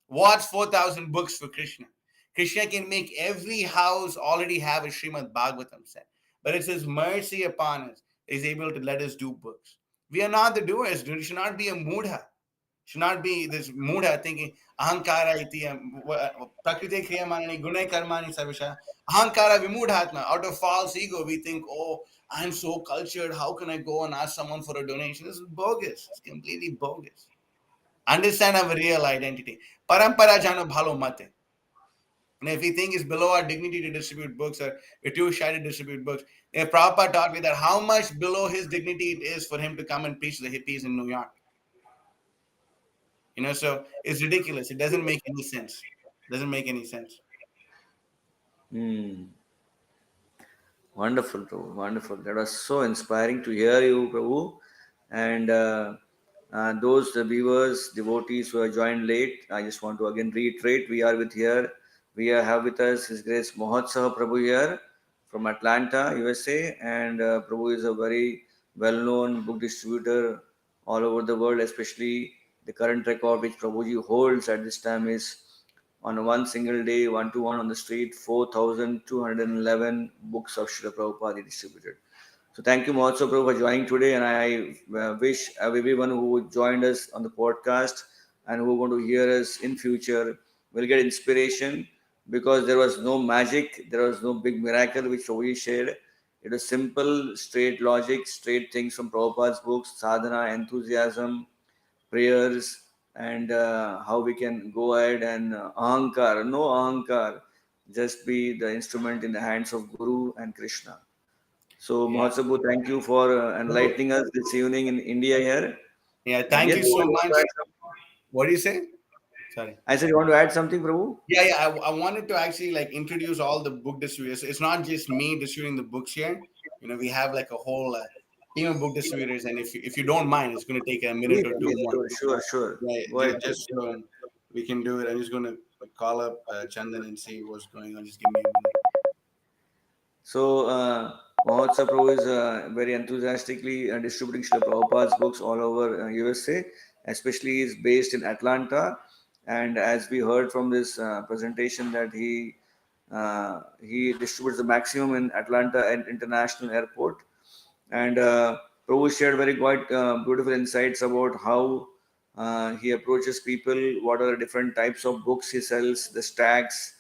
What's 4,000 books for Krishna? Krishna can make every house already have a Srimad Bhagavatam set. But it's His mercy upon us. He's able to let us do books. We are not the doers, dude. You should not be a mudha. Should not be this mudha thinking ahankara iti prakriti kriyamanani gunai karmani savisha ahankara vimudhatma. Out of false ego, we think, oh, I'm so cultured. How can I go and ask someone for a donation? This is bogus. It's completely bogus. Understand our real identity. Parampara jano bhalo mate. And if we think it's below our dignity to distribute books or we're too shy to distribute books, if Prabhupada taught me that how much below his dignity it is for him to come and preach to the hippies in New York. So it's ridiculous. It doesn't make any sense. Doesn't make any sense. Hmm. Wonderful, Prabhu. Wonderful. That was so inspiring to hear you, Prabhu. And those viewers, devotees who have joined late, I just want to again reiterate, we have with us His Grace Mahotsaha Prabhu here from Atlanta, USA. And Prabhu is a very well-known book distributor all over the world, especially the current record which Prabhuji holds at this time is on one single day, one to one on the street, 4,211 books of Srila Prabhupada distributed. So thank you, Mahotsav Prabhu, for joining today. And I wish everyone who joined us on the podcast and who are going to hear us in future will get inspiration, because there was no magic, there was no big miracle which Prabhuji shared. It was simple, straight logic, straight things from Prabhupada's books, sadhana, enthusiasm, prayers, and how we can go ahead and ahankar, no ahankar, just be the instrument in the hands of Guru and Krishna. So, Yeah. Mahatsabu, thank you for enlightening us this evening in India here. Yeah. And Thank yes, you you so want much. to add something? What do you say? Sorry. I said, you want to add something, Prabhu? Yeah. I wanted to actually like introduce all the book distributors. It's not just me distributing the books here. We have like a whole team of book distributors, and if you don't mind, it's going to take a minute Please, or two please, more. sure. Yeah, Go ahead. just so we can do it. I'm just going to call up Chandan and see what's going on. Just give me a minute. So, Mahotsav Prabhu is very enthusiastically distributing Srila Prabhupada's books all over USA, especially he is based in Atlanta. And as we heard from this presentation, that he distributes the maximum in Atlanta and International Airport. And Prabhu shared very quite beautiful insights about how he approaches people, what are the different types of books he sells, the stacks,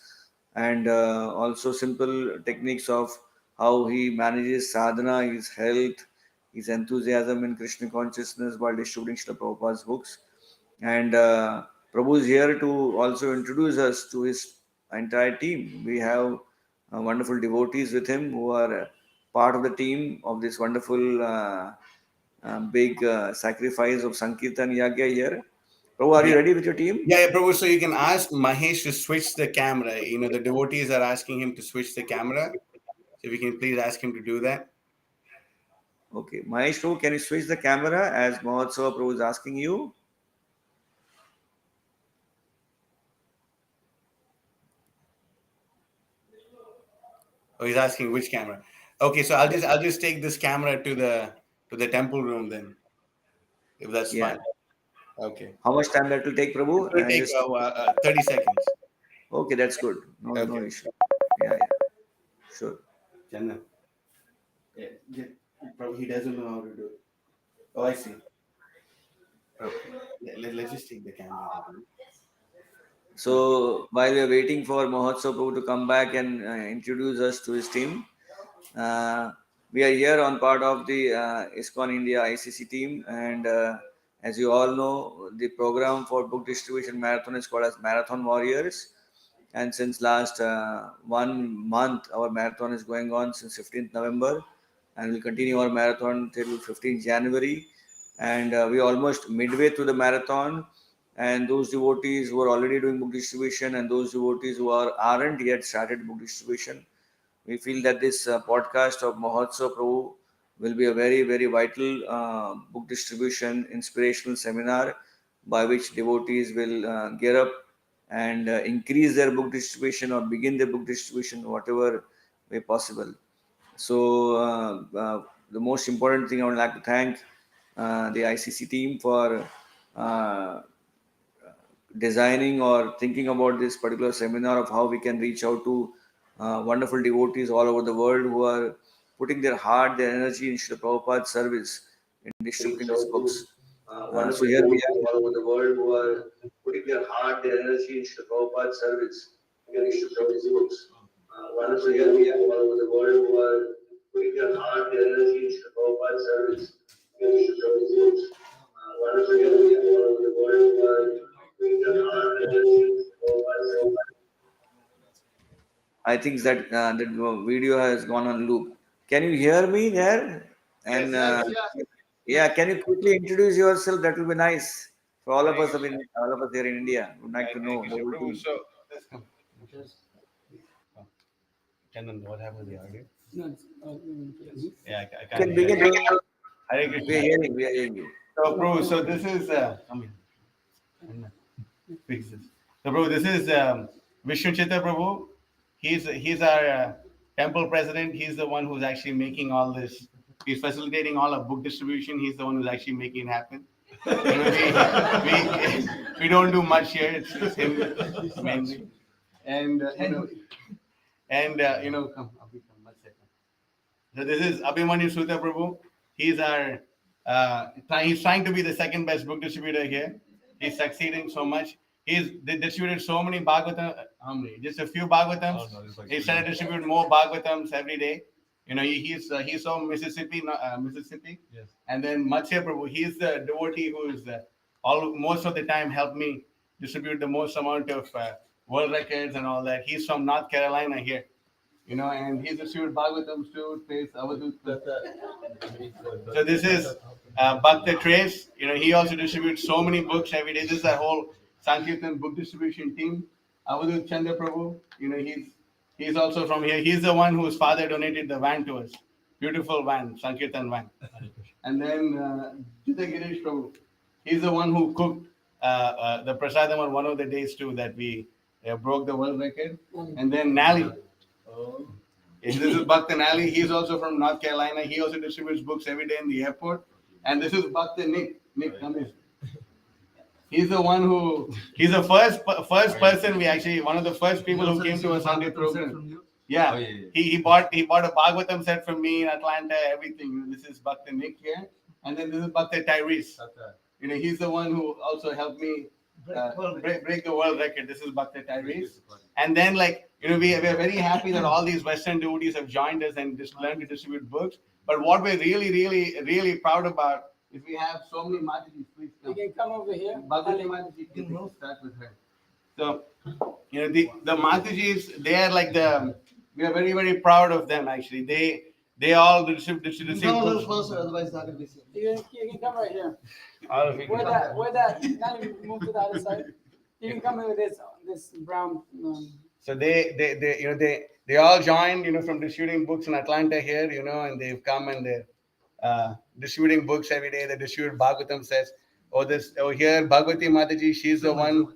and also simple techniques of how he manages sadhana, his health, his enthusiasm in Krishna consciousness while distributing Srila Prabhupada's books. And Prabhu is here to also introduce us to his entire team. We have wonderful devotees with him who are part of the team of this wonderful big sacrifice of Sankirtan Yagya here. Prabhu, are Yeah. you ready with your team? Yeah, Prabhu. So you can ask Mahesh to switch the camera. The devotees are asking him to switch the camera. So if you can please ask him to do that. Okay, Mahesh Prabhu, can you switch the camera as Mahotsav Prabhu is asking you? Oh, he's asking which camera. Okay, so I'll just take this camera to the temple room then, if that's Yeah. fine. Okay. How much time that will take, It's Prabhu? going to take Just 30 seconds. okay, that's good. No Okay. issue. Yeah, sure. Chandan. Yeah, probably he doesn't know how to do it. Oh, I see. Okay. Yeah, let's just take the camera then. Okay. So while we are waiting for Mahotsav Prabhu to come back and introduce us to his team, uh, we are here on part of the ISKCON India ICC team, and as you all know, the program for book distribution marathon is called as Marathon Warriors. And since last 1 month, our marathon is going on since 15th November, and we'll continue our marathon till 15th January. And we are almost midway through the marathon. And those devotees who are already doing book distribution, and those devotees who aren't yet started book distribution, we feel that this podcast of Mahotsaha Prabhu will be a very, very vital book distribution, inspirational seminar by which devotees will gear up and increase their book distribution or begin their book distribution, whatever way possible. So, the most important thing I would like to thank the ICC team for uh, designing or thinking about this particular seminar of how we can reach out to wonderful devotees all over the world who are putting their heart, their energy in Srila Prabhupada's service in distributing these books. So Wonderful here we devotees are. all over the world who are putting their heart, their energy in Srila Prabhupada's service in distributing these books. Wonderful devotees all over the world who are putting their heart, their energy in Srila Prabhupada's service in distributing these books. Wonderful devotees all over the world who are putting their heart, their energy in Srila Prabhupada's service. I think that that video has gone on loop. Can you hear me there? And Yes. yeah, can you quickly introduce yourself? That will be nice for all of us. All of us here in India would like to Hare know the Krishna whole Prabhu. team. So, let's come. Chandan, what happened with the audio? Yeah, I You can't can hear begin. you. Hare We are Krishna. hearing. We are hearing you. So, Prabhu, so this is, come here. Fix this. So, Prabhu, this is Vishnu Chitta Prabhu. He's our temple president. He's the one who's actually making all this. He's facilitating all our book distribution. He's the one who's actually making it happen. We don't do much here. It's him mainly. And come, Abhi, come, one second. So this is Abhimanyu Sudha Prabhu. He's our he's trying to be the second best book distributor here. He's succeeding so much. He's they distributed so many Bhagavatam. How many? Just a few Bhagavatams. Oh, no, it's like He's trying to distribute more Bhagavatams every day. He's from Mississippi, Mississippi. Yes. And then Matsya Prabhu. He's the devotee who is all most of the time helped me distribute the most amount of world records and all that. He's from North Carolina here. And he's distributed Bhagavatam too, Trace, Avadut. So this is Bhakta Trace. He also distributes so many books every day. This is our whole Sankirtan book distribution team. Avadut Chandra Prabhu, he's also from here. He's the one whose father donated the van to us. Beautiful van, Sankirtan van. And then Jita Girish Prabhu. He's the one who cooked the prasadam on one of the days too that we broke the world record. And then Nally. This is Bhakta Nally. He's also from North Carolina. He also distributes books every day in the airport. And this is Bhakta Nick. Nick, come here. He's the one he's the first person one of the first people who came to a Sunday program. Yeah. Oh, yeah. He bought a Bhagavatam set from me in Atlanta, everything. This is Bhakta Nick here. And then this is Bhakta Tyrese. He's the one who also helped me break the world record. This is Bhakta Tyrese. And then, we're very happy that all these Western devotees have joined us and just learned to distribute books. But what we're really, really, really proud about is we have so many Matajis. Please come. You can come over here. Bhagavati Mataji, you can start with her. So, the Matajis, they are we are very, very proud of them actually. They all distribute books. Closer, otherwise it's not going to be seen. You can come right here. All of you. Where that, kind of move to the other side. You can come in with this brown. So they all joined, from distributing books in Atlanta here, and they've come and they're distributing books every day. They distribute Bhagavatam sets. Over here, Bhagavati Mataji, she's the one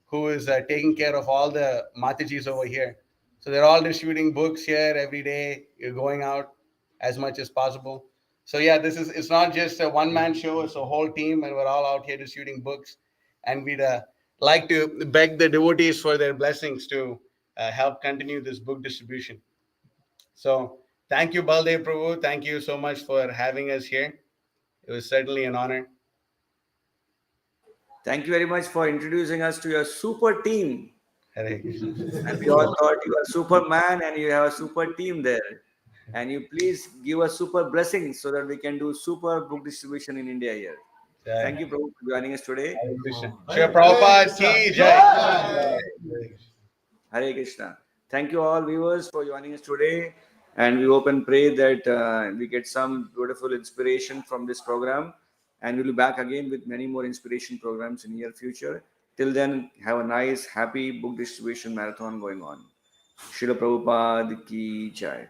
who is taking care of all the Matajis over here. So they're all distributing books here every day. You're going out as much as possible. So yeah, it's not just a one-man show. It's a whole team, and we're all out here distributing books. And we'd like to beg the devotees for their blessings to help continue this book distribution. So thank you, Baldev Prabhu. Thank you so much for having us here. It was certainly an honor. Thank you very much for introducing us to your super team. Hare Krishna. And we all thought you are Superman and you have a super team there. And you please give us super blessings so that we can do super book distribution in India here. Thank you, Prabhu, for joining us today. Hare Krishna. Shri Prabhupada ki jai. Hare Krishna. Thank you all viewers for joining us today. And we hope and pray that we get some beautiful inspiration from this program. And we'll be back again with many more inspiration programs in near future. Till then, have a nice, happy book distribution marathon going on. Srila Prabhupada ki jai.